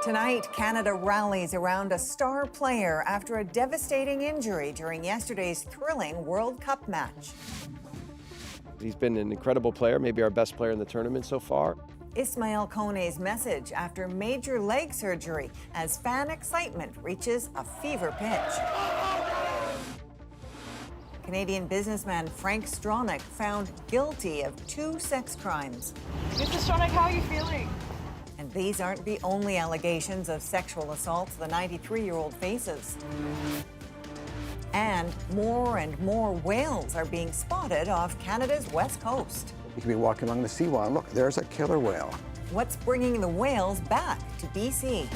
Tonight, Canada rallies around a star player after a devastating injury during yesterday's thrilling World Cup match. He's been an incredible player, maybe our best player in the tournament so far. Ismaël Koné's message after major leg surgery as fan excitement reaches a fever pitch. Canadian businessman Frank Stronach found guilty of 2 sex crimes. Mr. Stronach, how are you feeling? And these aren't the only allegations of sexual assault the 93-year-old faces. And more whales are being spotted off Canada's west coast. You could be walking along the seawall. Look, there's a killer whale. What's bringing the whales back to BC?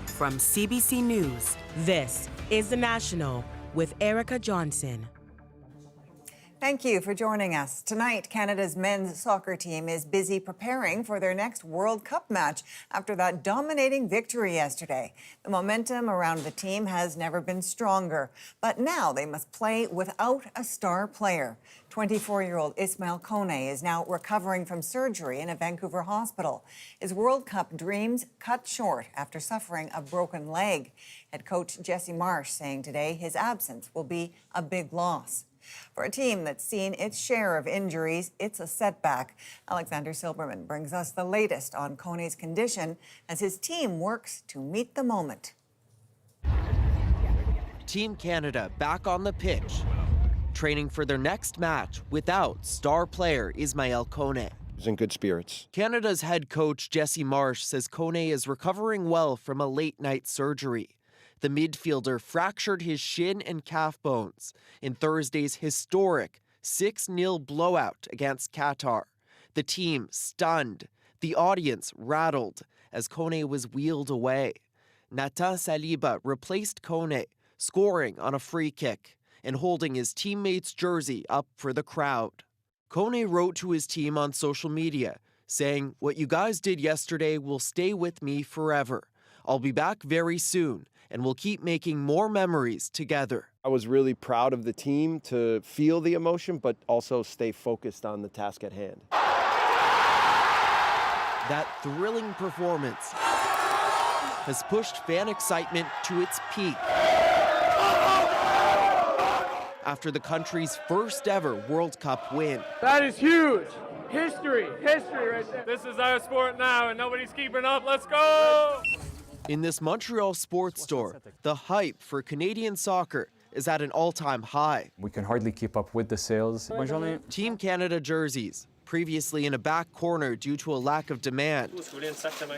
From CBC News, this is The National with Erica Johnson. Thank you for joining us. Tonight, Canada's men's soccer team is busy preparing for their next World Cup match after that dominating victory yesterday. The momentum around the team has never been stronger, but now they must play without a star player. 24-year-old Ismaël Koné is now recovering from surgery in a Vancouver hospital. His World Cup dreams cut short after suffering a broken leg. Head coach Jesse Marsh saying today his absence will be a big loss. For a team that's seen its share of injuries, it's a setback. Alexander Silberman brings us the latest on Koné's condition as his team works to meet the moment. Team Canada back on the pitch, training for their next match without star player Ismaël Koné. He's in good spirits. Canada's head coach Jesse Marsh says Koné is recovering well from a late-night surgery. The midfielder fractured his shin and calf bones in Thursday's historic 6-0 blowout against Qatar. The team stunned, the audience rattled as Koné was wheeled away. Nathan Saliba replaced Koné, scoring on a free kick and holding his teammate's jersey up for the crowd. Koné wrote to his team on social media, saying, "What you guys did yesterday will stay with me forever. I'll be back very soon, and we'll keep making more memories together." I was really proud of the team to feel the emotion, but also stay focused on the task at hand. That thrilling performance has pushed fan excitement to its peak after the country's first ever World Cup win. That is huge. History right there. This is our sport now, and nobody's keeping up. Let's go! In this Montreal sports store, the hype for Canadian soccer is at an all-time high. We can hardly keep up with the sales. Team Canada jerseys, previously in a back corner due to a lack of demand,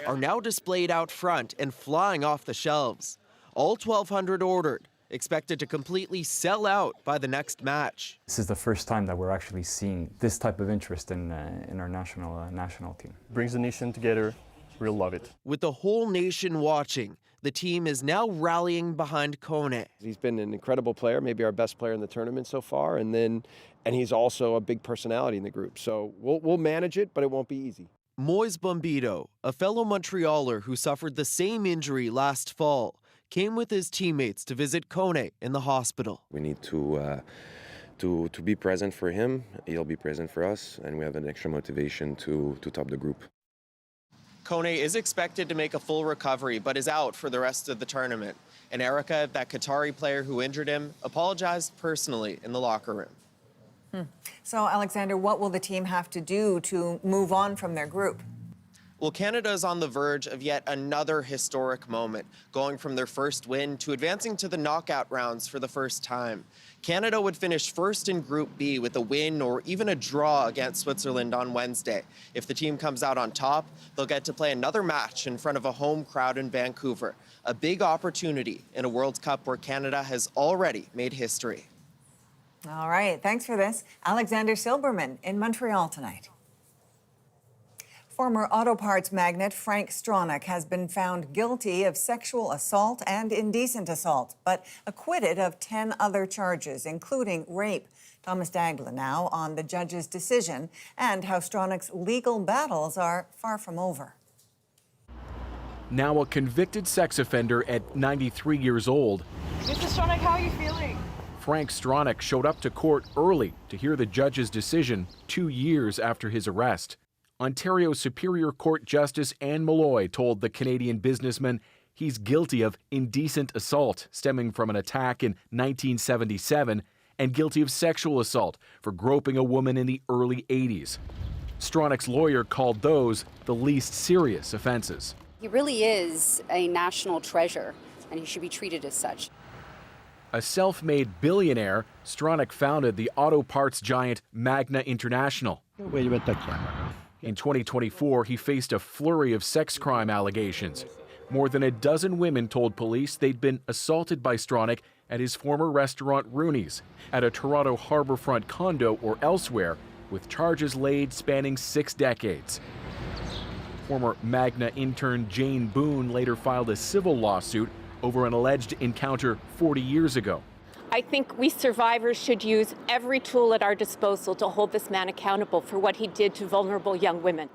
are now displayed out front and flying off the shelves. All 1,200 ordered, expected to completely sell out by the next match. This is the first time that we're actually seeing this type of interest in our national team. Brings the nation together. We'll love it. With the whole nation watching, the team is now rallying behind Koné. He's been an incredible player, maybe our best player in the tournament so far, and he's also a big personality in the group. So we'll manage it, but it won't be easy. Moise Bombito, a fellow Montrealer who suffered the same injury last fall, came with his teammates to visit Koné in the hospital. We need to be present for him. He'll be present for us, and we have an extra motivation to top the group. Koné is expected to make a full recovery, but is out for the rest of the tournament. And Erica, that Qatari player who injured him, apologized personally in the locker room. So, Alexander, what will the team have to do to move on from their group? Well, Canada is on the verge of yet another historic moment, going from their first win to advancing to the knockout rounds for the first time. Canada would finish first in Group B with a win or even a draw against Switzerland on Wednesday. If the team comes out on top, they'll get to play another match in front of a home crowd in Vancouver. A big opportunity in a World Cup where Canada has already made history. All right, thanks for this. Alexander Silberman in Montreal tonight. Former auto parts magnate Frank Stronach has been found guilty of sexual assault and indecent assault, but acquitted of 10 other charges, including rape. Thomas Dagla now on the judge's decision and how Stronach's legal battles are far from over. Now a convicted sex offender at 93 years old. Mr. Stronach, how are you feeling? Frank Stronach showed up to court early to hear the judge's decision 2 years after his arrest. Ontario Superior Court Justice Anne Malloy told the Canadian businessman he's guilty of indecent assault stemming from an attack in 1977 and guilty of sexual assault for groping a woman in the early 80s. Stronach's lawyer called those the least serious offenses. He really is a national treasure, and he should be treated as such. A self-made billionaire, Stronach founded the auto parts giant Magna International. In 2024, he faced a flurry of sex crime allegations. More than a dozen women told police they'd been assaulted by Stronach at his former restaurant Rooney's, at a Toronto harborfront condo or elsewhere, with charges laid spanning 6 decades. Former Magna intern Jane Boone later filed a civil lawsuit over an alleged encounter 40 years ago. I think we survivors should use every tool at our disposal to hold this man accountable for what he did to vulnerable young women.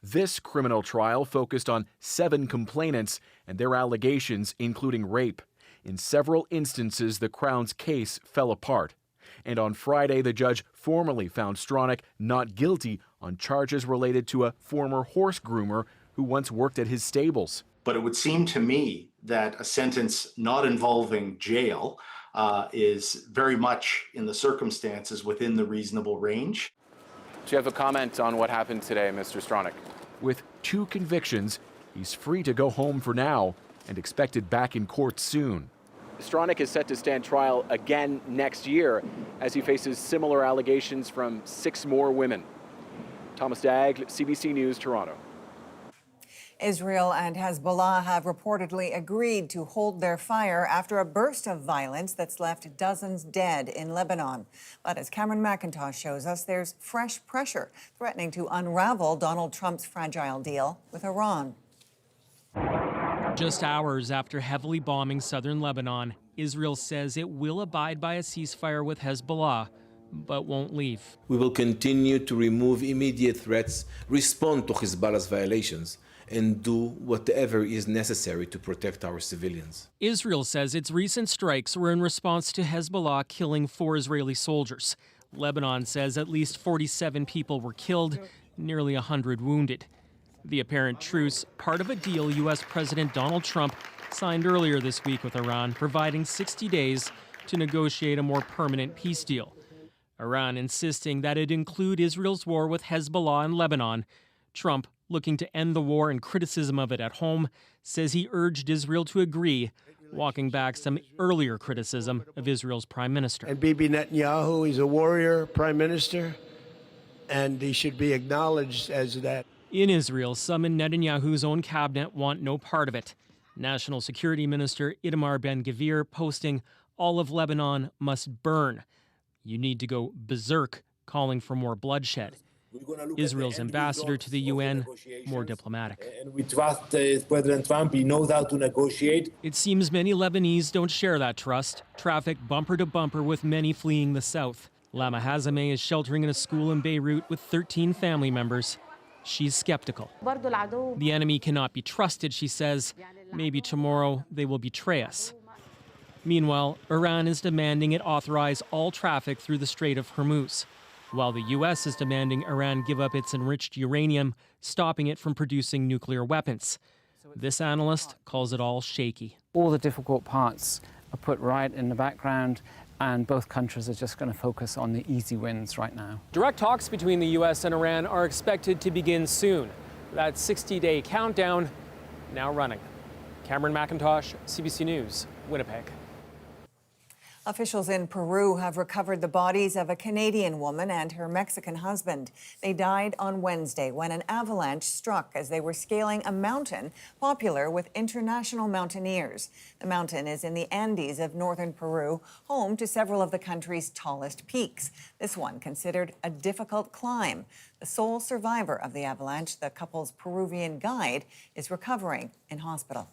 This criminal trial focused on 7 complainants and their allegations, including rape. In several instances, the Crown's case fell apart. And on Friday, the judge formally found Stronach not guilty on charges related to a former horse groomer who once worked at his stables. But it would seem to me that a sentence not involving jail is very much, in the circumstances, within the reasonable range. Do you have a comment on what happened today, Mr. Stronach? With 2 convictions, he's free to go home for now and expected back in court soon. Stronach is set to stand trial again next year as he faces similar allegations from 6 more women. Thomas Dagg, CBC News, Toronto. Israel and Hezbollah have reportedly agreed to hold their fire after a burst of violence that's left dozens dead in Lebanon. But as Cameron McIntosh shows us, there's fresh pressure threatening to unravel Donald Trump's fragile deal with Iran. Just hours after heavily bombing southern Lebanon, Israel says it will abide by a ceasefire with Hezbollah, but won't leave. We will continue to remove immediate threats, respond to Hezbollah's violations, and do whatever is necessary to protect our civilians. Israel says its recent strikes were in response to Hezbollah killing 4 Israeli soldiers. Lebanon says at least 47 people were killed, nearly 100 wounded. The apparent truce, part of a deal U.S. President Donald Trump signed earlier this week with Iran, providing 60 days to negotiate a more permanent peace deal. Iran insisting that it include Israel's war with Hezbollah in Lebanon. Trump, looking to end the war and criticism of it at home, says he urged Israel to agree, walking back some earlier criticism of Israel's prime minister. And Bibi Netanyahu is a warrior prime minister, and he should be acknowledged as that. In Israel, some in Netanyahu's own cabinet want no part of it. National Security Minister Itamar Ben-Gvir posting, "All of Lebanon must burn. You need to go berserk," calling for more bloodshed. Israel's ambassador to the UN, more diplomatic. And we trust President Trump. He knows how to negotiate. It seems many Lebanese don't share that trust. Traffic bumper to bumper with many fleeing the south. Lama Hazameh is sheltering in a school in Beirut with 13 family members. She's skeptical. The enemy cannot be trusted, she says. Maybe tomorrow they will betray us. Meanwhile, Iran is demanding it authorize all traffic through the Strait of Hormuz, while the U.S. is demanding Iran give up its enriched uranium, stopping it from producing nuclear weapons. This analyst calls it all shaky. All the difficult parts are put right in the background, and both countries are just going to focus on the easy wins right now. Direct talks between the U.S. and Iran are expected to begin soon. That 60-day countdown now running. Cameron McIntosh, CBC News, Winnipeg. Officials in Peru have recovered the bodies of a Canadian woman and her Mexican husband. They died on Wednesday when an avalanche struck as they were scaling a mountain popular with international mountaineers. The mountain is in the Andes of northern Peru, home to several of the country's tallest peaks. This one considered a difficult climb. The sole survivor of the avalanche, the couple's Peruvian guide, is recovering in hospital.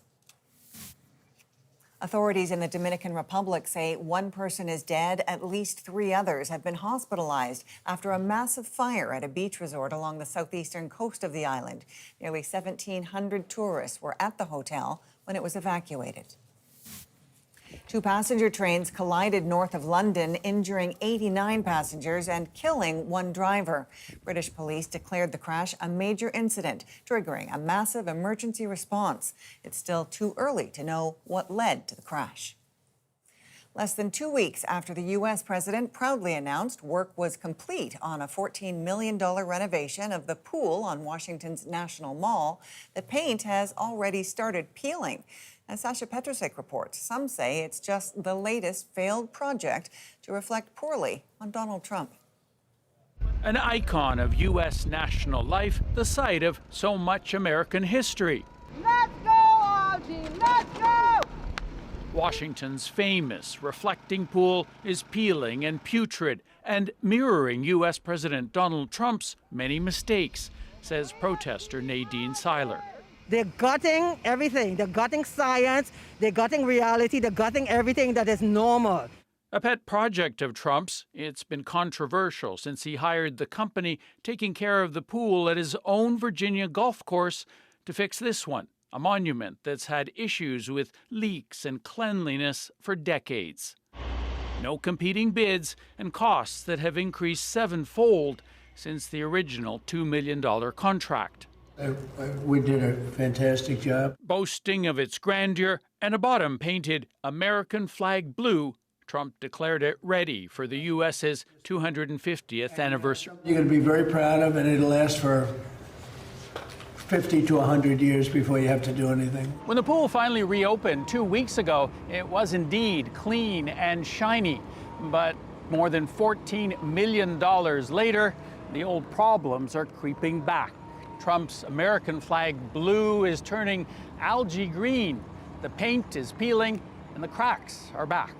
Authorities in the Dominican Republic say one person is dead. At least 3 others have been hospitalized after a massive fire at a beach resort along the southeastern coast of the island. Nearly 1,700 tourists were at the hotel when it was evacuated. Two passenger trains collided north of London, injuring 89 passengers and killing one driver. British police declared the crash a major incident, triggering a massive emergency response. It's still too early to know what led to the crash. Less than 2 weeks after the U.S. president proudly announced work was complete on a $14 million renovation of the pool on Washington's National Mall, the paint has already started peeling. As Sasha Petrusek reports, some say it's just the latest failed project to reflect poorly on Donald Trump. An icon of U.S. national life, the site of so much American history. Let's go, Archie! Let's go! Washington's famous reflecting pool is peeling and putrid and mirroring U.S. President Donald Trump's many mistakes, says protester Nadine Seiler. They're gutting everything. They're gutting science, they're gutting reality, they're gutting everything that is normal. A pet project of Trump's, it's been controversial since he hired the company taking care of the pool at his own Virginia golf course to fix this one, a monument that's had issues with leaks and cleanliness for decades. No competing bids and costs that have increased sevenfold since the original $2 million contract. We did a fantastic job. Boasting of its grandeur and a bottom painted American flag blue, Trump declared it ready for the U.S.'s 250th anniversary. You're going to be very proud of it. It'll last for 50 to 100 years before you have to do anything. When the pool finally reopened 2 weeks ago, it was indeed clean and shiny. But more than $14 million later, the old problems are creeping back. Trump's American flag blue is turning algae green. The paint is peeling and the cracks are back.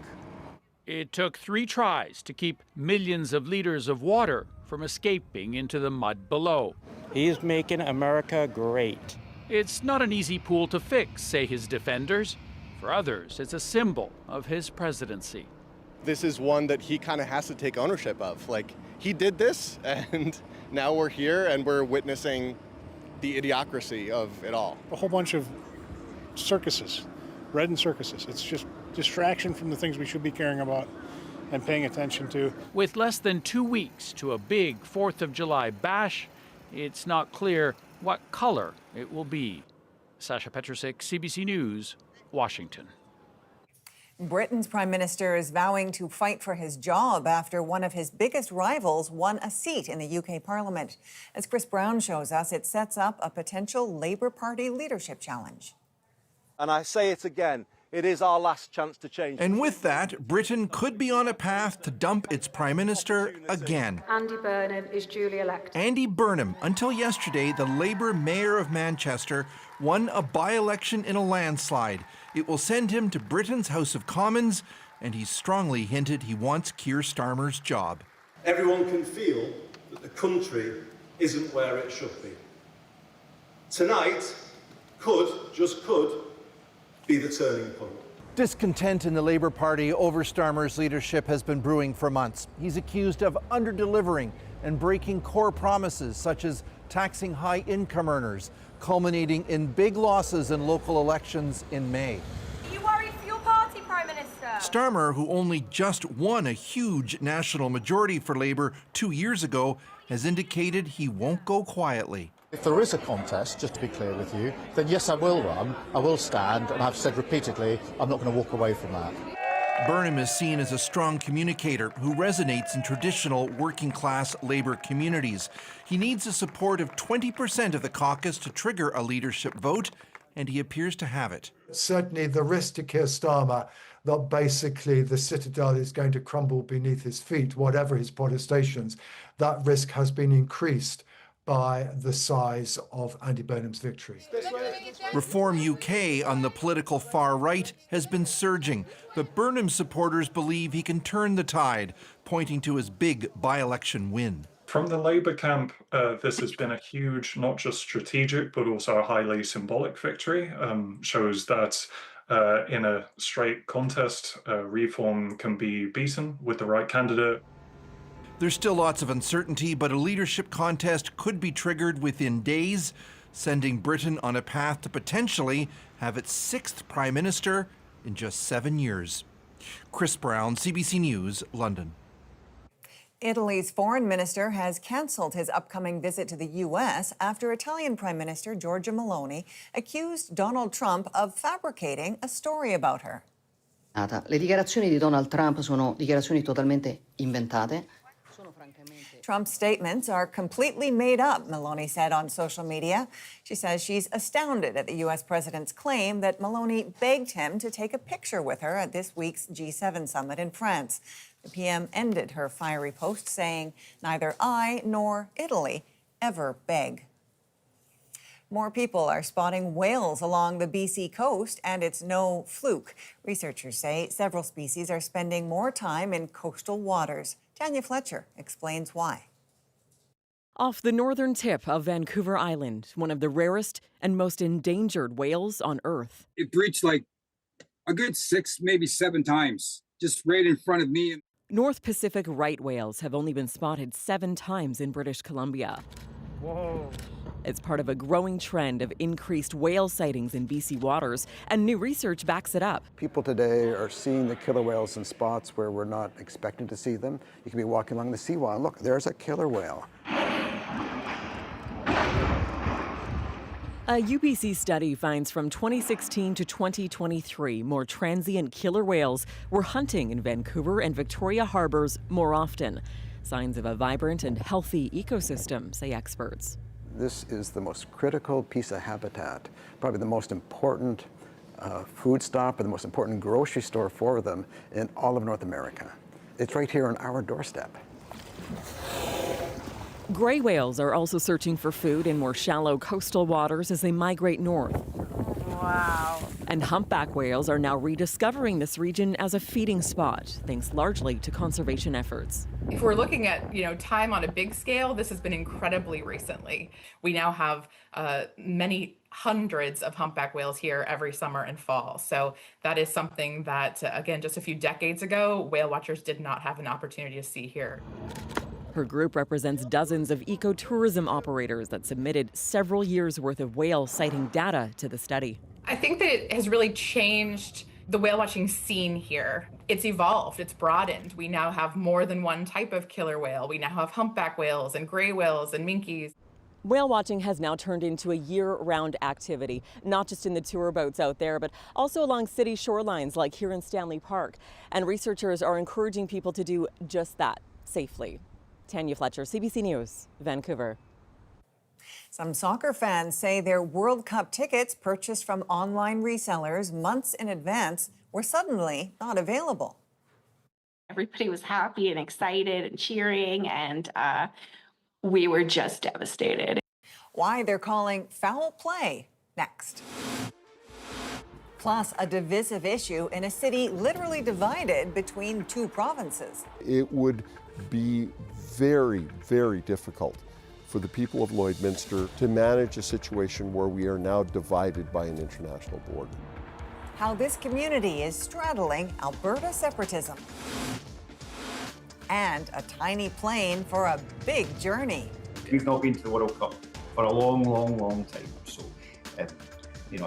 It took 3 tries to keep millions of liters of water from escaping into the mud below. He's making America great. It's not an easy pool to fix, say his defenders. For others, it's a symbol of his presidency. This is one that he kind of has to take ownership of. Like, he did this, and now we're here and we're witnessing the idiocracy of it all. A whole bunch of circuses, red and circuses. It's just distraction from the things we should be caring about and paying attention to. With less than 2 weeks to a big 4th of July bash, it's not clear what color it will be. Sasha Petrusek, CBC News, Washington. Britain's Prime Minister is vowing to fight for his job after one of his biggest rivals won a seat in the UK Parliament. As Chris Brown shows us, it sets up a potential Labour Party leadership challenge. And I say it again, it is our last chance to change. And with that, Britain could be on a path to dump its Prime Minister again. Andy Burnham is duly elected. Andy Burnham, until yesterday the Labour Mayor of Manchester, won a by-election in a landslide. It will send him to Britain's House of Commons, and he's strongly hinted he wants Keir Starmer's job. Everyone can feel that the country isn't where it should be. Tonight just could, be the turning point. Discontent in the Labour Party over Starmer's leadership has been brewing for months. He's accused of under-delivering and breaking core promises, such as taxing high-income earners, culminating in big losses in local elections in May. Are you worried for your party, Prime Minister? Starmer, who only just won a huge national majority for Labour 2 years ago, has indicated he won't go quietly. If there is a contest, just to be clear with you, then yes, I will run, I will stand, and I've said repeatedly, I'm not going to walk away from that. Burnham is seen as a strong communicator who resonates in traditional working-class Labour communities. He needs the support of 20% of the caucus to trigger a leadership vote, and he appears to have it. Certainly the risk to Keir Starmer that basically the citadel is going to crumble beneath his feet, whatever his protestations, that risk has been increased by the size of Andy Burnham's victory. Reform UK on the political far right has been surging, but Burnham supporters believe he can turn the tide, pointing to his big by-election win. From the Labour camp, this has been a huge, not just strategic, but also a highly symbolic victory. Shows that in a straight contest, Reform can be beaten with the right candidate. There's still lots of uncertainty, but a leadership contest could be triggered within days, sending Britain on a path to potentially have its 6th Prime Minister in just 7 years. Chris Brown, CBC News, London. Italy's foreign minister has canceled his upcoming visit to the U.S. after Italian Prime Minister Giorgia Meloni accused Donald Trump of fabricating a story about her. Le dichiarazioni di Donald Trump sono dichiarazioni totalmente inventate. Trump's statements are completely made up, Meloni said on social media. She says she's astounded at the U.S. president's claim that Meloni begged him to take a picture with her at this week's G7 summit in France. The PM ended her fiery post saying, "Neither I nor Italy ever beg." More people are spotting whales along the BC coast, and it's no fluke. Researchers say several species are spending more time in coastal waters. Tanya Fletcher explains why. Off the northern tip of Vancouver Island, one of the rarest and most endangered whales on Earth. It breached like a good 6, maybe 7 times, just right in front of me. North Pacific right whales have only been spotted 7 times in British Columbia. Whoa. It's part of a growing trend of increased whale sightings in BC waters, and new research backs it up. People today are seeing the killer whales in spots where we're not expecting to see them. You can be walking along the seawall and look, there's a killer whale. A UBC study finds from 2016 to 2023, more transient killer whales were hunting in Vancouver and Victoria harbors more often. Signs of a vibrant and healthy ecosystem, say experts. This is the most critical piece of habitat, probably the most important food stop and the most important grocery store for them in all of North America. It's right here on our doorstep. Gray whales are also searching for food in more shallow coastal waters as they migrate north. Wow. And humpback whales are now rediscovering this region as a feeding spot, thanks largely to conservation efforts. If we're looking at, time on a big scale, this has been incredibly recently. We now have many hundreds of humpback whales here every summer and fall. So that is something that, again, just a few decades ago, whale watchers did not have an opportunity to see here. Her group represents dozens of ecotourism operators that submitted several years' worth of whale sighting data to the study. I think that it has really changed the whale watching scene here. It's evolved, it's broadened. We now have more than one type of killer whale. We now have humpback whales and gray whales and minkies. Whale watching has now turned into a year-round activity, not just in the tour boats out there, but also along city shorelines like here in Stanley Park. And researchers are encouraging people to do just that safely. Tanya Fletcher, CBC News, Vancouver. Some soccer fans say their World Cup tickets purchased from online resellers months in advance were suddenly not available. Everybody was happy and excited and cheering, and we were just devastated. Why they're calling foul play next. Plus, a divisive issue in a city literally divided between 2 provinces. It would be very, very difficult for the people of Lloydminster to manage a situation where we are now divided by an international border. How this community is straddling Alberta separatism. And a tiny plane for a big journey. We've not been to the World Cup for a long, long, long time. So, I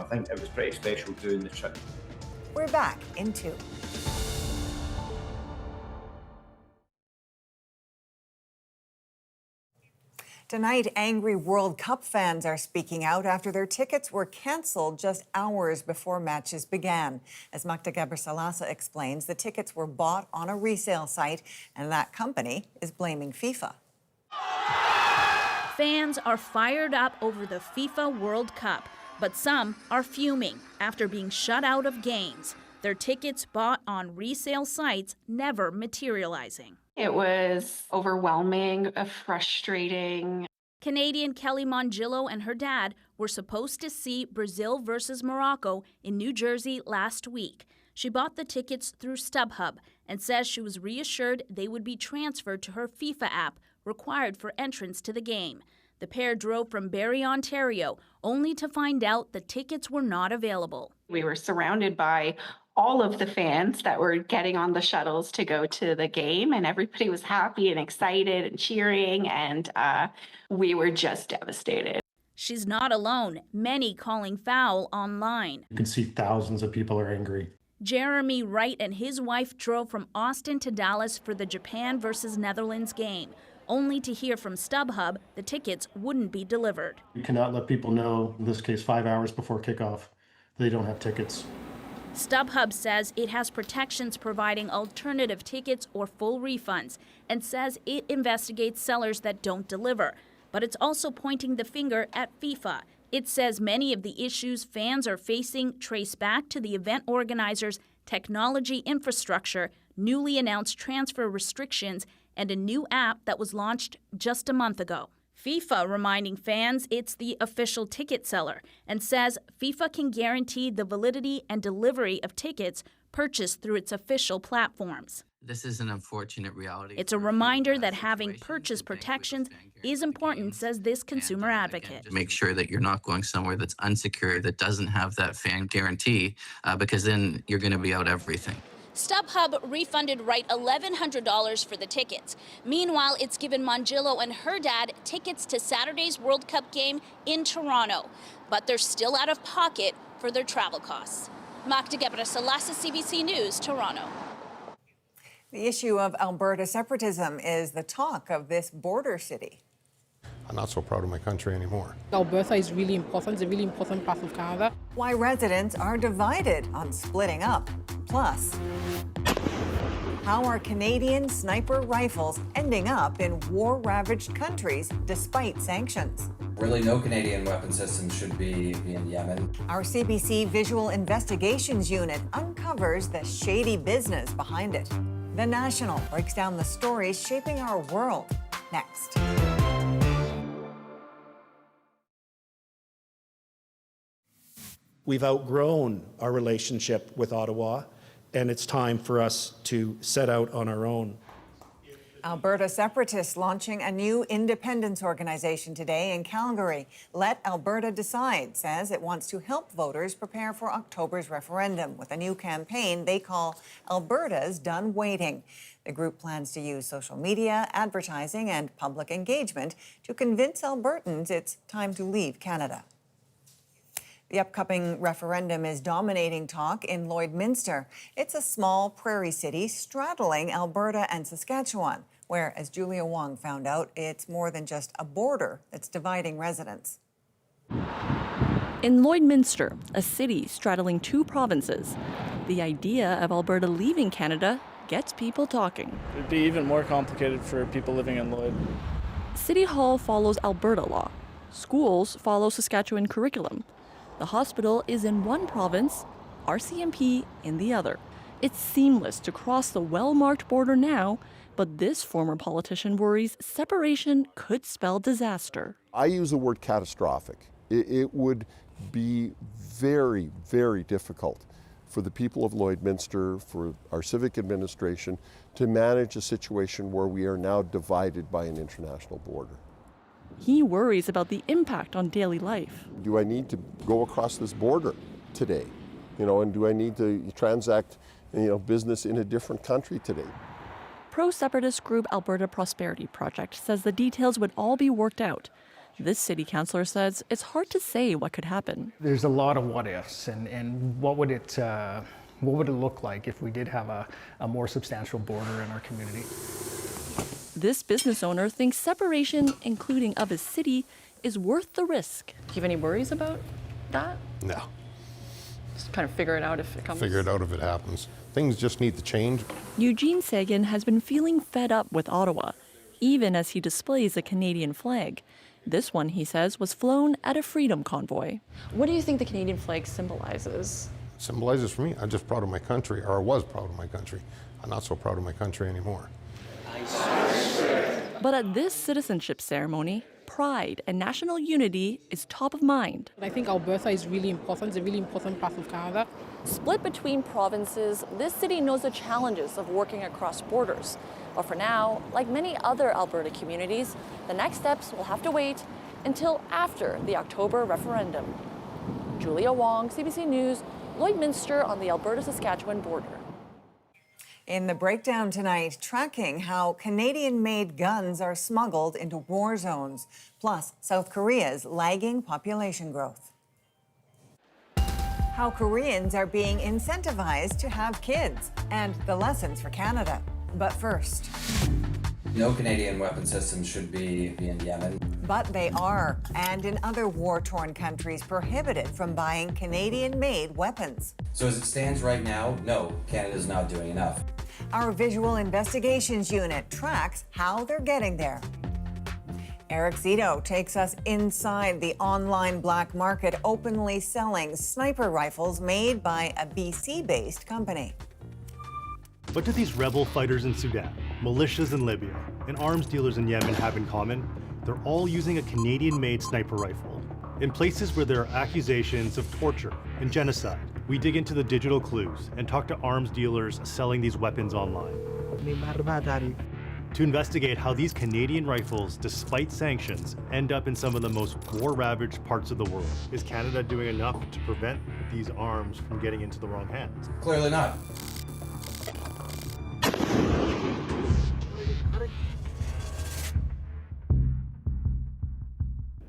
think it was pretty special doing the trip. We're back in 2. Tonight, angry World Cup fans are speaking out after their tickets were canceled just hours before matches began. As Magda Gabrisalasa explains, the tickets were bought on a resale site, and that company is blaming FIFA. Fans are fired up over the FIFA World Cup, but some are fuming after being shut out of games. Their tickets bought on resale sites never materializing. It was overwhelming, frustrating. Canadian Kelly Mongillo and her dad were supposed to see Brazil versus Morocco in New Jersey last week. She bought the tickets through StubHub and says she was reassured they would be transferred to her FIFA app required for entrance to the game. The pair drove from Barrie, Ontario, only to find out the tickets were not available. We were surrounded by all of the fans that were getting on the shuttles to go to the game, and everybody was happy and excited and cheering, and we were just devastated. She's not alone, many calling foul online. You can see thousands of people are angry. Jeremy Wright and his wife drove from Austin to Dallas for the Japan versus Netherlands game, only to hear from StubHub the tickets wouldn't be delivered. You cannot let people know, in this case 5 hours before kickoff, they don't have tickets. StubHub says it has protections providing alternative tickets or full refunds and says it investigates sellers that don't deliver. But it's also pointing the finger at FIFA. It says many of the issues fans are facing trace back to the event organizers' technology infrastructure, newly announced transfer restrictions, and a new app that was launched just a month ago. FIFA reminding fans it's the official ticket seller and says FIFA can guarantee the validity and delivery of tickets purchased through its official platforms. This is an unfortunate reality. It's a reminder that having purchase protections is important, says this consumer advocate. Make sure that you're not going somewhere that's unsecure, that doesn't have that fan guarantee, because then you're going to be out everything. StubHub refunded Wright $1,100 for the tickets. Meanwhile, it's given Mongillo and her dad tickets to Saturday's World Cup game in Toronto. But they're still out of pocket for their travel costs. Magda Gebre-Selassie, CBC News, Toronto. The issue of Alberta separatism is the talk of this border city. I'm not so proud of my country anymore. Alberta is really important. It's a really important part of Canada. Why residents are divided on splitting up. Plus, how are Canadian sniper rifles ending up in war-ravaged countries despite sanctions? Really, no Canadian weapon system should be in Yemen. Our CBC Visual Investigations Unit uncovers the shady business behind it. The National breaks down the stories shaping our world. Next. We've outgrown our relationship with Ottawa, and it's time for us to set out on our own. Alberta separatists launching a new independence organization today in Calgary. Let Alberta Decide says it wants to help voters prepare for October's referendum with a new campaign they call Alberta's Done Waiting. The group plans to use social media, advertising, and public engagement to convince Albertans it's time to leave Canada. The upcoming referendum is dominating talk in Lloydminster. It's a small prairie city straddling Alberta and Saskatchewan, where, as Julia Wong found out, it's more than just a border that's dividing residents. In Lloydminster, a city straddling two provinces, the idea of Alberta leaving Canada gets people talking. It'd be even more complicated for people living in Lloyd. City Hall follows Alberta law. Schools follow Saskatchewan curriculum. The hospital is in one province, RCMP in the other. It's seamless to cross the well-marked border now, but this former politician worries separation could spell disaster. I use the word catastrophic. It would be very, very difficult for the people of Lloydminster, for our civic administration, to manage a situation where we are now divided by an international border. He worries about the impact on daily life. Do I need to go across this border today? And do I need to transact, business in a different country today? Pro-separatist group Alberta Prosperity Project says the details would all be worked out. This city councillor says it's hard to say what could happen. There's a lot of what-ifs, and what would it look like if we did have a more substantial border in our community? This business owner thinks separation, including of his city, is worth the risk. Do you have any worries about that? No. Just kind of figure it out if it comes. Figure it out if it happens. Things just need to change. Eugene Sagan has been feeling fed up with Ottawa, even as he displays a Canadian flag. This one, he says, was flown at a freedom convoy. What do you think the Canadian flag symbolizes? It symbolizes for me, I'm just proud of my country, or I was proud of my country. I'm not so proud of my country anymore. But at this citizenship ceremony, pride and national unity is top of mind. I think Alberta is really important. It's a really important part of Canada. Split between provinces, this city knows the challenges of working across borders. But for now, like many other Alberta communities, the next steps will have to wait until after the October referendum. Julia Wong, CBC News, Lloydminster on the Alberta-Saskatchewan border. In the breakdown tonight, tracking how Canadian-made guns are smuggled into war zones, plus South Korea's lagging population growth. how Koreans are being incentivized to have kids, and the lessons for Canada. But first. No Canadian weapon systems should be in Yemen. But they are, and in other war-torn countries prohibited from buying Canadian-made weapons. So as it stands right now, no, Canada's not doing enough. Our Visual Investigations Unit tracks how they're getting there. Eric Zito takes us inside the online black market openly selling sniper rifles made by a BC-based company. What do these rebel fighters in Sudan, militias in Libya, and arms dealers in Yemen have in common? They're all using a Canadian-made sniper rifle. In places where there are accusations of torture and genocide, we dig into the digital clues and talk to arms dealers selling these weapons online. To investigate how these Canadian rifles, despite sanctions, end up in some of the most war-ravaged parts of the world. Is Canada doing enough to prevent these arms from getting into the wrong hands? Clearly not.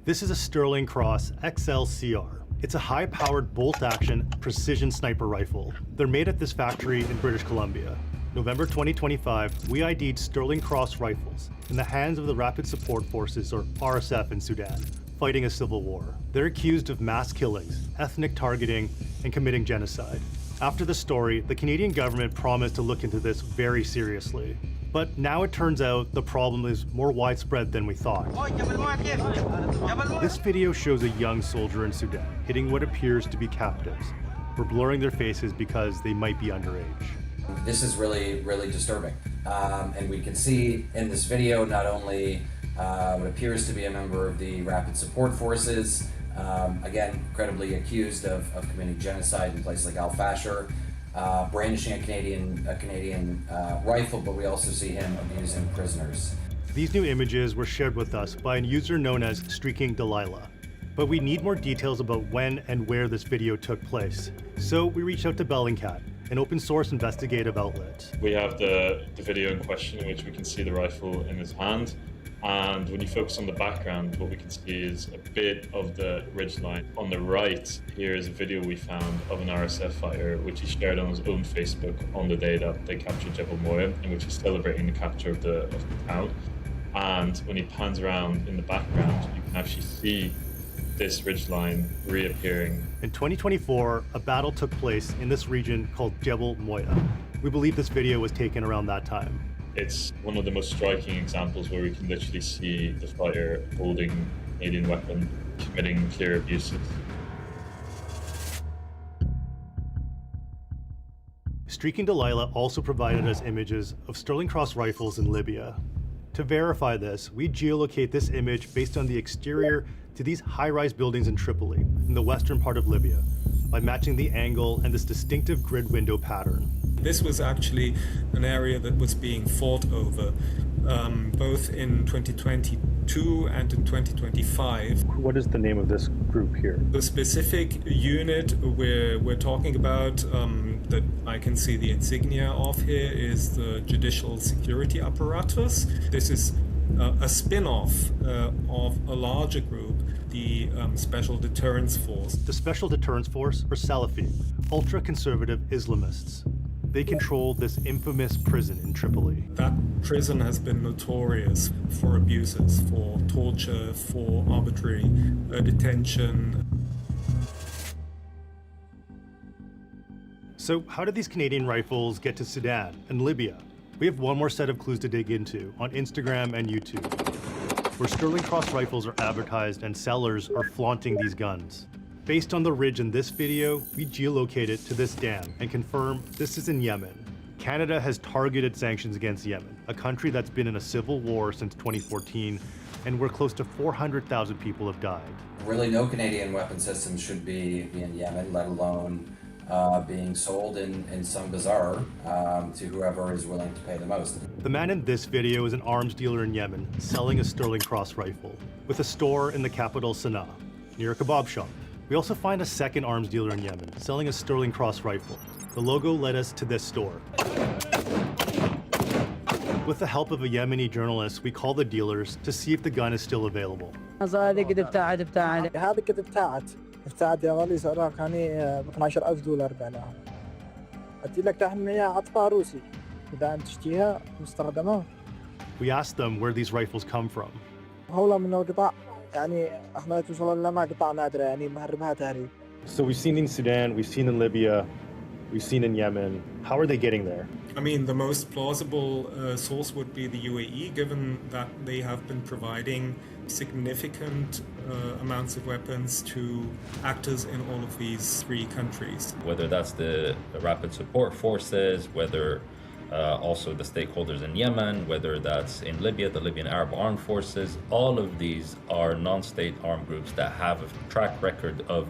This is a Sterling Cross XL-CR. It's a high-powered bolt-action precision sniper rifle. They're made at this factory in British Columbia. November 2025, we ID'd Sterling Cross rifles in the hands of the Rapid Support Forces, or RSF, in Sudan, fighting a civil war. They're accused of mass killings, ethnic targeting, and committing genocide. After the story, the Canadian government promised to look into this very seriously. But now it turns out the problem is more widespread than we thought. This video shows a young soldier in Sudan hitting what appears to be captives. We're blurring their faces because they might be underage. This is really, really disturbing. And we can see in this video not only what appears to be a member of the Rapid Support Forces, again, credibly accused of committing genocide in places like Al Fasher, brandishing a Canadian rifle, but we also see him abusing prisoners. These new images were shared with us by a user known as Streaking Delilah. But we need more details about when and where this video took place. So we reached out to Bellingcat, an open source investigative outlet. We have the video in question in which we can see the rifle in his hand. And when you focus on the background, what we can see is a bit of the ridgeline. On the right, here is a video we found of an RSF fighter, which he shared on his own Facebook on the day that they captured Jebel Moya, in which he's celebrating the capture of the town. And when he pans around in the background, you can actually see this ridgeline reappearing. In 2024, a battle took place in this region called Jebel Moya. We believe this video was taken around that time. It's one of the most striking examples where we can literally see the fighter holding an Canadian weapon, committing clear abuses. Streaking Delilah also provided us images of Sterling Cross rifles in Libya. To verify this, we geolocate this image based on the exterior to these high-rise buildings in Tripoli, in the western part of Libya, by matching the angle and this distinctive grid window pattern. This was actually an area that was being fought over, both in 2022 and in 2025. What is the name of this group here? The specific unit we're talking about, that I can see the insignia of here, is the Judicial Security Apparatus. This is a spin-off of a larger group, the Special Deterrence Force. The Special Deterrence Force are Salafi, ultra-conservative Islamists. They control this infamous prison in Tripoli. That prison has been notorious for abuses, for torture, for arbitrary detention. So how did these Canadian rifles get to Sudan and Libya? We have one more set of clues to dig into on Instagram and YouTube, where Sterling Cross rifles are advertised and sellers are flaunting these guns. Based on the ridge in this video, we geolocate it to this dam and confirm this is in Yemen. Canada has targeted sanctions against Yemen, a country that's been in a civil war since 2014 and where close to 400,000 people have died. Really, no Canadian weapon systems should be in Yemen, let alone being sold in some bazaar to whoever is willing to pay the most. The man in this video is an arms dealer in Yemen selling a Sterling Cross rifle with a store in the capital Sana'a, near a kebab shop. We also find a second arms dealer in Yemen selling a Sterling Cross rifle. The logo led us to this store. With the help of a Yemeni journalist, we call the dealers to see if the gun is still available. ابتعد يا غالي سعرها كان ب 12000 دولار بعناها. أدي لك تحميها عطفة روسي إذا أنت تشتيها مستخدمة. We asked them where these rifles come from. هولا منه قطع يعني احنا توصل لنا قطع نادرة يعني مهربها تهريب. So we've seen in Sudan, we've seen in Libya, we've seen in Yemen. How are they getting there? I mean, the most plausible source would be the UAE, given that they have been providing significant amounts of weapons to actors in all of these three countries. Whether that's the rapid support forces, whether also the stakeholders in Yemen, whether that's in Libya, the Libyan Arab Armed Forces, all of these are non-state armed groups that have a track record of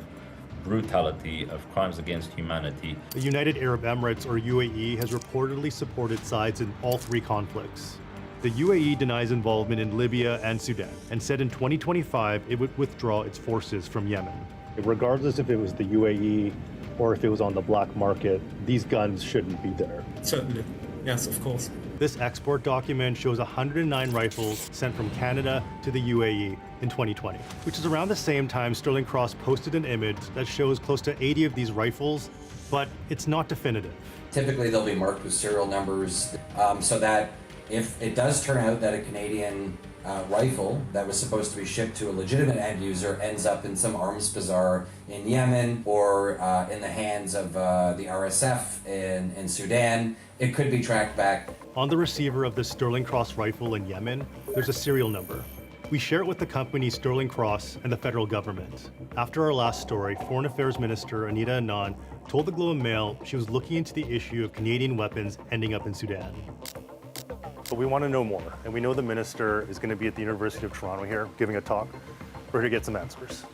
brutality, of crimes against humanity. The United Arab Emirates, or UAE, has reportedly supported sides in all three conflicts. The UAE denies involvement in Libya and Sudan and said in 2025 it would withdraw its forces from Yemen. Regardless if it was the UAE or if it was on the black market, these guns shouldn't be there. Certainly, yes, of course. This export document shows 109 rifles sent from Canada to the UAE in 2020, which is around the same time Sterling Cross posted an image that shows close to 80 of these rifles, but it's not definitive. Typically, they'll be marked with serial numbers so that if it does turn out that a Canadian rifle that was supposed to be shipped to a legitimate end user ends up in some arms bazaar in Yemen or in the hands of the RSF in Sudan, it could be tracked back. On the receiver of the Sterling Cross rifle in Yemen, there's a serial number. We share it with the company Sterling Cross and the federal government. After our last story, Foreign Affairs Minister Anita Anand told the Globe and Mail she was looking into the issue of Canadian weapons ending up in Sudan. But we want to know more, and we know the minister is going to be at the University of Toronto here giving a talk. We're here to get some answers.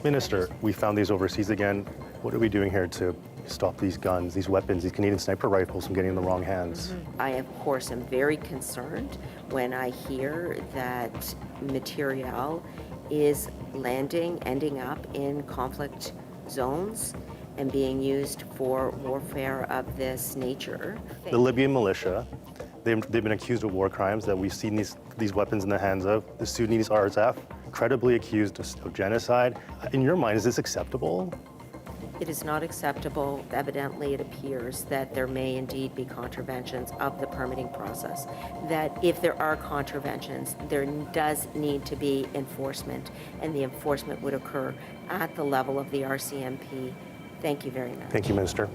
Minister, we found these overseas again. What are we doing here to stop these guns, these weapons, these Canadian sniper rifles from getting in the wrong hands? I, of course, am very concerned when I hear that material is ending up in conflict zones and being used for warfare of this nature. The Libyan militia, they've been accused of war crimes that we've seen these weapons in the hands of. The Sudanese RSF, credibly accused of genocide. In your mind, is this acceptable? It is not acceptable. Evidently, it appears that there may indeed be contraventions of the permitting process. That if there are contraventions, there does need to be enforcement, and the enforcement would occur at the level of the RCMP. Thank you very much. Thank you, Minister.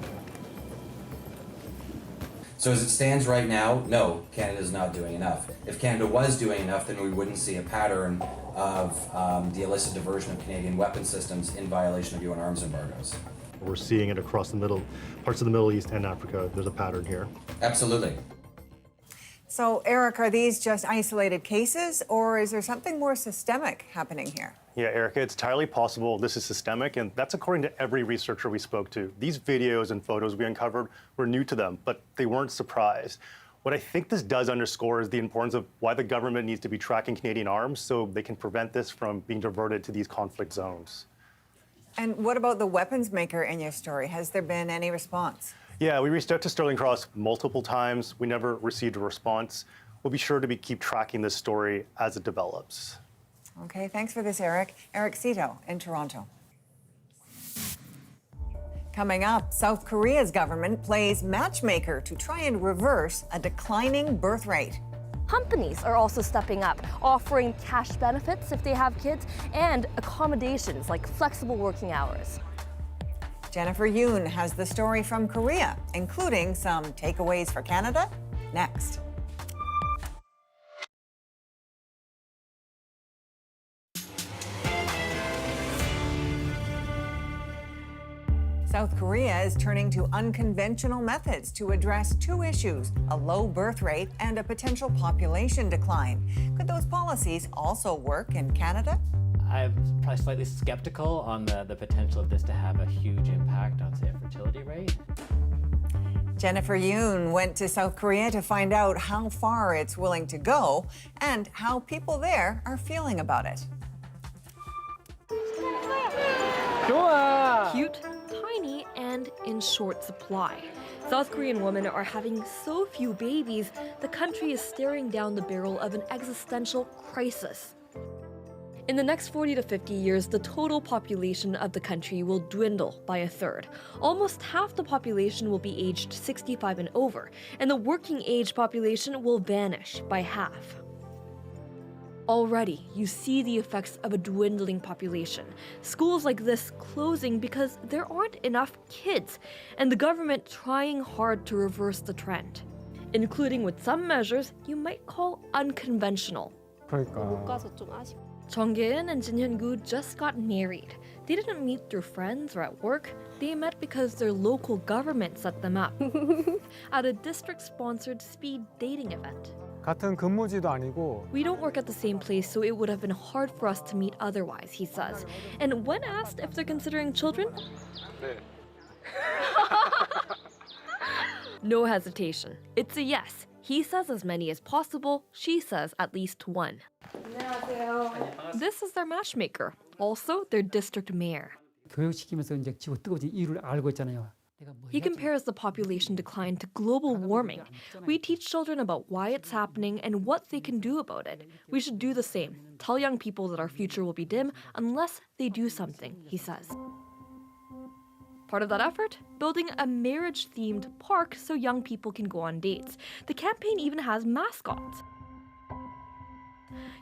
So as it stands right now, no, Canada's not doing enough. If Canada was doing enough, then we wouldn't see a pattern of the illicit diversion of Canadian weapon systems in violation of UN arms embargoes. We're seeing it across parts of the Middle East and Africa. There's a pattern here. Absolutely. So, Eric, are these just isolated cases, or is there something more systemic happening here? Yeah, Erica, it's entirely possible this is systemic, and that's according to every researcher we spoke to. These videos and photos we uncovered were new to them, but they weren't surprised. What I think this does underscore is the importance of why the government needs to be tracking Canadian arms so they can prevent this from being diverted to these conflict zones. And what about the weapons maker in your story? Has there been any response? Yeah, we reached out to Sterling Cross multiple times. We never received a response. We'll be sure to keep tracking this story as it develops. Okay, thanks for this, Eric. Eric Cito in Toronto. Coming up, South Korea's government plays matchmaker to try and reverse a declining birth rate. Companies are also stepping up, offering cash benefits if they have kids and accommodations like flexible working hours. Jennifer Yoon has the story from Korea, including some takeaways for Canada, next. South Korea is turning to unconventional methods to address two issues, a low birth rate and a potential population decline. Could those policies also work in Canada? I'm probably slightly skeptical on the potential of this to have a huge impact on, say, a fertility rate. Jennifer Yoon went to South Korea to find out how far it's willing to go and how people there are feeling about it. Cute, tiny, and in short supply. South Korean women are having so few babies, the country is staring down the barrel of an existential crisis. In the next 40 to 50 years, the total population of the country will dwindle by a third. Almost half the population will be aged 65 and over, and the working age population will vanish by half. Already, you see the effects of a dwindling population. Schools like this closing because there aren't enough kids, and the government trying hard to reverse the trend, including with some measures you might call unconventional. Chongyeon and Jin Hyun-gu just got married. They didn't meet through friends or at work. They met because their local government set them up at a district-sponsored speed dating event. 같은 근무지도 아니고. We don't work at the same place, so it would have been hard for us to meet otherwise, he says. And when asked if they're considering children, no hesitation. It's a yes. He says as many as possible. She says at least one. This is their matchmaker, also their district mayor. 교육시키면서 이제 지구 뜨거워진 이유를 알고 있잖아요. He compares the population decline to global warming. We teach children about why it's happening and what they can do about it. We should do the same. Tell young people that our future will be dim unless they do something, he says. Part of that effort? Building a marriage-themed park so young people can go on dates. The campaign even has mascots.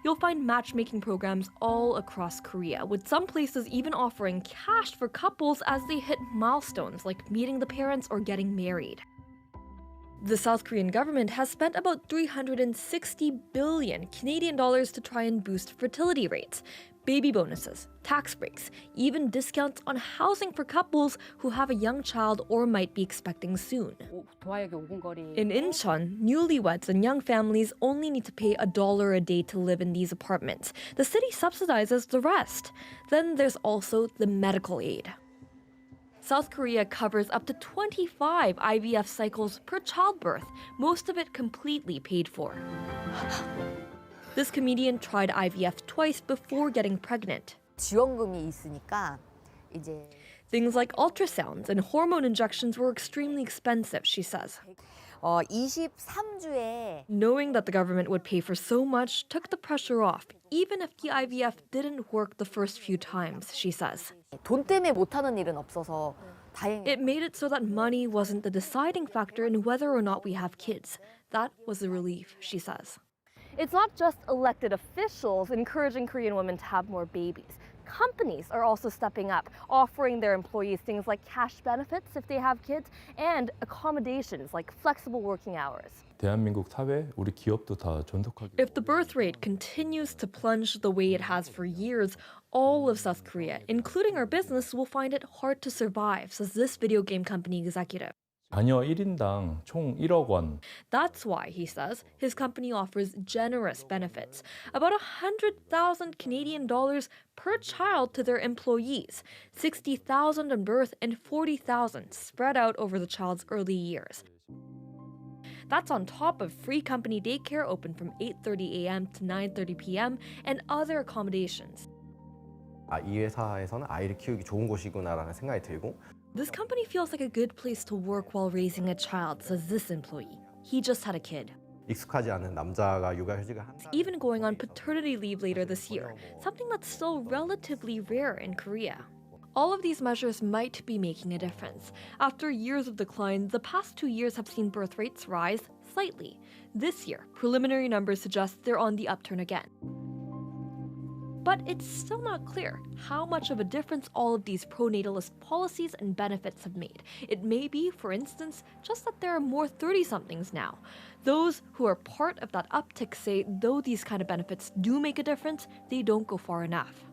You'll find matchmaking programs all across Korea, with some places even offering cash for couples as they hit milestones like meeting the parents or getting married. The South Korean government has spent about 360 billion Canadian dollars to try and boost fertility rates, baby bonuses, tax breaks, even discounts on housing for couples who have a young child or might be expecting soon. In Incheon, newlyweds and young families only need to pay $1 a day to live in these apartments. The city subsidizes the rest. Then there's also the medical aid. South Korea covers up to 25 IVF cycles per childbirth, most of it completely paid for. This comedian tried IVF twice before getting pregnant. 지원금이 있으니까 이제 Things like ultrasounds and hormone injections were extremely expensive, she says. 23주에 Knowing that the government would pay for so much took the pressure off, even if the IVF didn't work the first few times, she says. 돈 때문에 못하는 일은 없어서 다행이에요. It made it so that money wasn't the deciding factor in whether or not we have kids. That was a relief, she says. It's not just elected officials encouraging Korean women to have more babies. Companies are also stepping up, offering their employees things like cash benefits if they have kids and accommodations like flexible working hours. 대한민국 사회, 우리 기업도 다 존속하게. If the birth rate continues to plunge the way it has for years, all of South Korea, including our business, will find it hard to survive, says this video game company executive. 자녀 1인당 총 1억 원. That's why, he says, his company offers generous benefits, about 100,000 Canadian dollars per child to their employees, 60,000 on birth and 40,000 spread out over the child's early years. That's on top of free company daycare open from 8:30 a.m. to 9:30 p.m. and other accommodations. 이 회사에서는 아이를 키우기 좋은 곳이구나라는 생각이 들고 This company feels like a good place to work while raising a child, says this employee. He just had a kid. 익숙하지 않은 남자가 육아휴직을 한다. Even going on paternity leave later this year, something that's still relatively rare in Korea. All of these measures might be making a difference. After years of decline, the past 2 years have seen birth rates rise slightly. This year, preliminary numbers suggest they're on the upturn again. But it's still not clear how much of a difference all of these pro-natalist policies and benefits have made. It may be, for instance, just that there are more 30-somethings now. Those who are part of that uptick say though these kind of benefits do make a difference, they don't go far enough.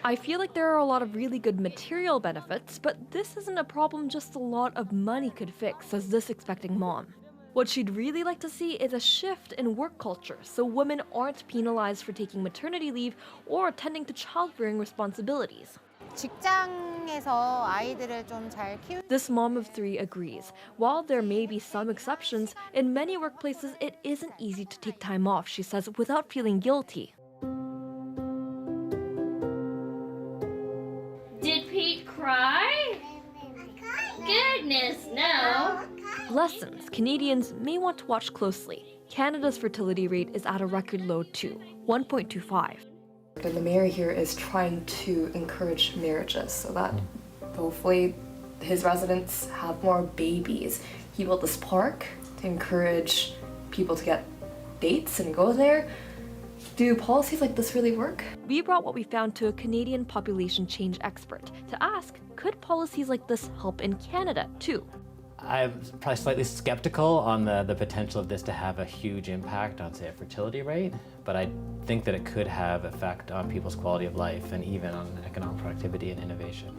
I feel like there are a lot of really good material benefits, but this isn't a problem just a lot of money could fix, says this expecting mom. What she'd really like to see is a shift in work culture so women aren't penalized for taking maternity leave or attending to child-rearing responsibilities. 직장에서 아이들을 좀 잘 키우. This mom of 3 agrees. While there may be some exceptions, in many workplaces it isn't easy to take time off, she says, without feeling guilty. Did Pete cry? Goodness, no. Lessons Canadians may want to watch closely. Canada's fertility rate is at a record low too, 1.25. And the mayor here is trying to encourage marriages so that hopefully his residents have more babies. He built this park to encourage people to get dates and go there. Do policies like this really work? We brought what we found to a Canadian population change expert to ask, could policies like this help in Canada too? I'm probably slightly skeptical on the potential of this to have a huge impact on, say, a fertility rate, but I think that it could have effect on people's quality of life and even on economic productivity and innovation.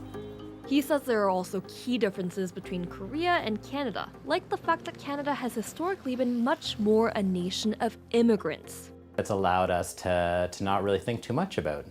He says there are also key differences between Korea and Canada, like the fact that Canada has historically been much more a nation of immigrants. It's allowed us to not really think too much about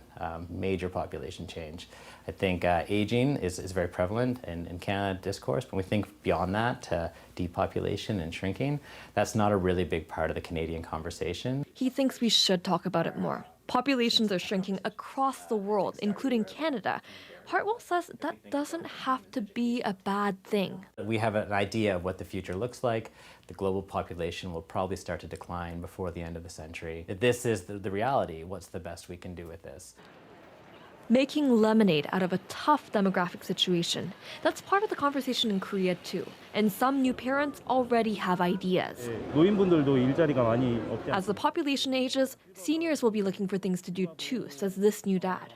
major population change. I think aging is very prevalent in Canada discourse. When we think beyond that to depopulation and shrinking, that's not a really big part of the Canadian conversation. He thinks we should talk about it more. Populations are shrinking across the world, including Canada. Hartwell says that doesn't have to be a bad thing. We have an idea of what the future looks like. The global population will probably start to decline before the end of the century. If this is the reality, what's the best we can do with this? Making lemonade out of a tough demographic situation. That's part of the conversation in Korea too. And some new parents already have ideas. As the population ages, seniors will be looking for things to do too, says this new dad.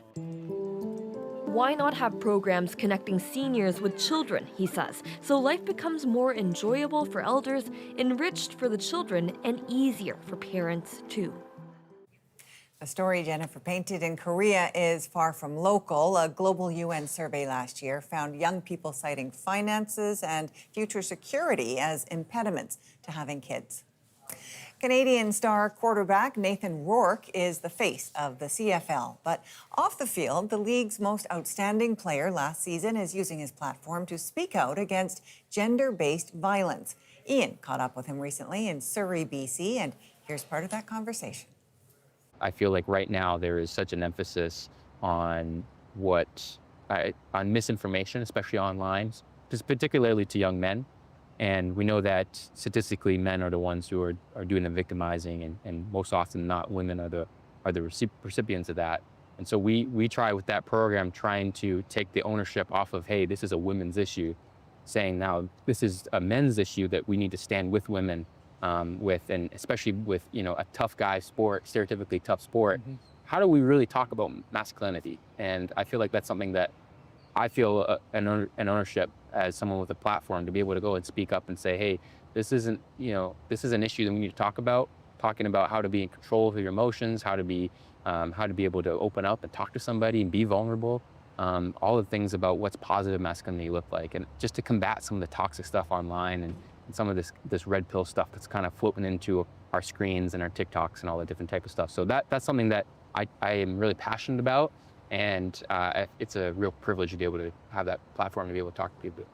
Why not have programs connecting seniors with children, he says, so life becomes more enjoyable for elders, enriched for the children, and easier for parents too. The story Jennifer painted in Korea is far from local. A global UN survey last year found young people citing finances and future security as impediments to having kids. Canadian star quarterback Nathan Rourke is the face of the CFL. But off the field, the league's most outstanding player last season is using his platform to speak out against gender-based violence. Ian caught up with him recently in Surrey, BC, and here's part of that conversation. I feel like right now there is such an emphasis on on misinformation, especially online, just particularly to young men. And we know that statistically men are the ones who are doing the victimizing, and most often not women are the recipients of that. And so we try with that program trying to take the ownership off of, hey, this is a women's issue, saying now this is a men's issue that we need to stand with women and especially with, a tough guy sport, stereotypically tough sport. Mm-hmm. How do we really talk about masculinity? And I feel like that's something that I feel an ownership as someone with a platform to be able to go and speak up and say, hey, this is an issue that we need to talk about, talking about how to be in control of your emotions, how to be able to open up and talk to somebody and be vulnerable, all the things about what's positive masculinity look like, and just to combat some of the toxic stuff online and some of this red pill stuff that's kind of floating into our screens and our TikToks and all the different type of stuff. So that's something that I am really passionate about, and it's a real privilege to be able to have that platform to be able to talk to people.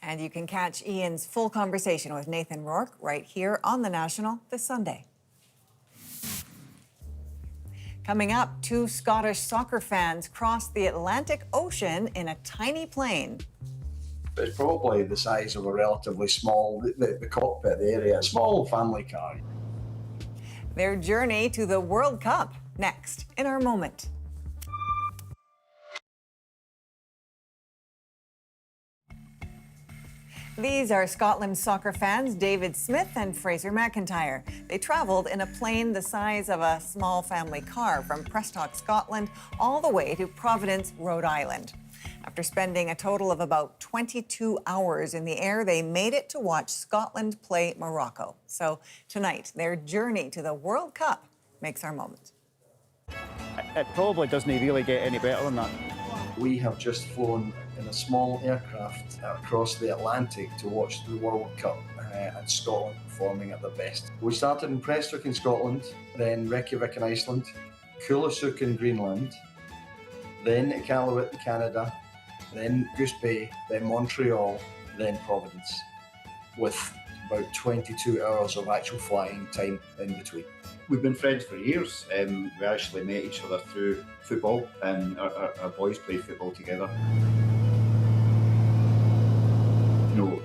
And you can catch Ian's full conversation with Nathan Rourke right here on The National this Sunday. Coming up, 2 Scottish soccer fans crossed the Atlantic Ocean in a tiny plane. It's probably the size of a relatively small, the cockpit, the area, a small family car. Their journey to the World Cup, next in our moment. These are Scotland soccer fans David Smith and Fraser McIntyre. They travelled in a plane the size of a small family car from Preston, Scotland, all the way to Providence, Rhode Island. After spending a total of about 22 hours in the air, they made it to watch Scotland play Morocco. So tonight, their journey to the World Cup makes our moment. It probably doesn't really get any better than that. We have just flown in a small aircraft across the Atlantic to watch the World Cup and Scotland performing at their best. We started in Prestwick in Scotland, then Reykjavik in Iceland, Kulasuk in Greenland, then Iqaluit in Canada, then Goose Bay, then Montreal, then Providence, with about 22 hours of actual flying time in between. We've been friends for years. We actually met each other through football, and our boys played football together.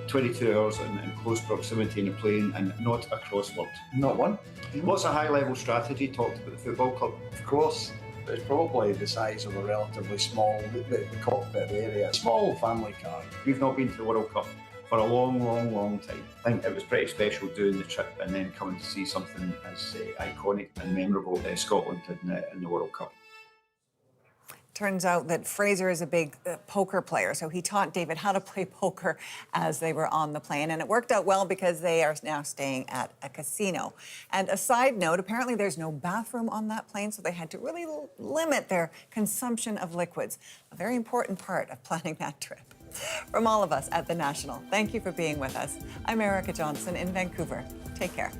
22 hours in close proximity in a plane and not a crossword. Not one. What's a high-level strategy? Talked about the football club. Of course, it's probably the size of a relatively small, the cockpit area, small family car. We've not been to the World Cup for a long time. I think it was pretty special doing the trip and then coming to see something as iconic and memorable as Scotland in the World Cup. Turns out that Fraser is a big poker player, so he taught David how to play poker as they were on the plane, and it worked out well because they are now staying at a casino. And a side note, apparently there's no bathroom on that plane, so they had to really limit their consumption of liquids, a very important part of planning that trip. From all of us at The National, thank you for being with us. I'm Erica Johnson in Vancouver. Take care.